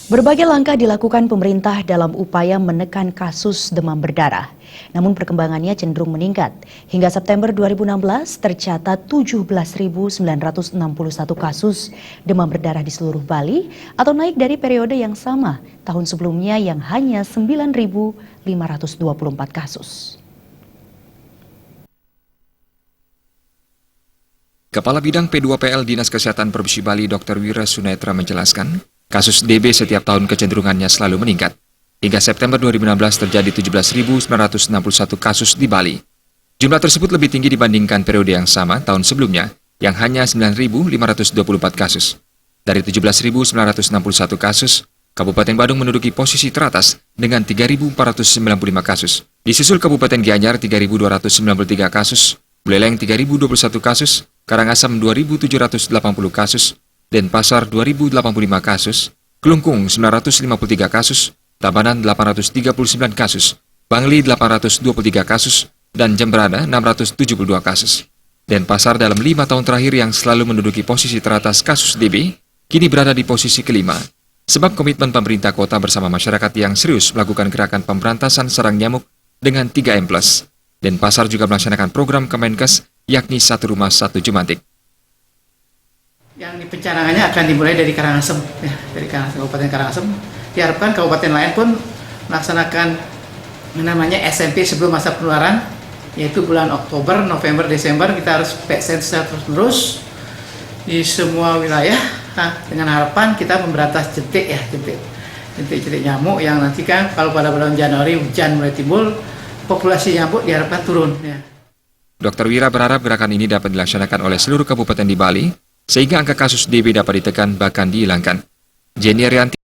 Berbagai langkah dilakukan pemerintah dalam upaya menekan kasus demam berdarah. Namun perkembangannya cenderung meningkat. Hingga September 2016 tercatat 17.961 kasus demam berdarah di seluruh Bali atau naik dari periode yang sama tahun sebelumnya yang hanya 9.524 kasus. Kepala Bidang P2PL Dinas Kesehatan Provinsi Bali Dr. Wira Sunetra menjelaskan, kasus DB setiap tahun kecenderungannya selalu meningkat. Hingga September 2016 terjadi 17.961 kasus di Bali. Jumlah tersebut lebih tinggi dibandingkan periode yang sama tahun sebelumnya, yang hanya 9.524 kasus. Dari 17.961 kasus, Kabupaten Badung menduduki posisi teratas dengan 3.495 kasus. Disusul Kabupaten Gianyar 3.293 kasus, Buleleng 3.021 kasus, Karangasem 2.780 kasus, Denpasar 2.085 kasus, Kelungkung 953 kasus, Tabanan 839 kasus, Bangli 823 kasus, dan Jemberana 672 kasus. Denpasar dalam 5 tahun terakhir yang selalu menduduki posisi teratas kasus DB, kini berada di posisi kelima. Sebab komitmen pemerintah kota bersama masyarakat yang serius melakukan gerakan pemberantasan sarang nyamuk dengan 3M+. Denpasar juga melaksanakan program Kemenkes, yakni satu rumah satu jumantik. Yang pencanangannya akan dimulai dari Karangasem, ya, dari Kabupaten Karangasem. Diharapkan kabupaten lain pun melaksanakan namanya SMP sebelum masa penularan, yaitu bulan Oktober, November, Desember kita harus vaksin terus di semua wilayah. Nah, dengan harapan kita memberantas jentik nyamuk yang nanti kan kalau pada bulan Januari hujan mulai timbul, populasi nyamuk diharapkan turun. Ya. Dr. Wira berharap gerakan ini dapat dilaksanakan oleh seluruh kabupaten di Bali, sehingga angka kasus DB dapat ditekan bahkan dihilangkan. Jenny Arianti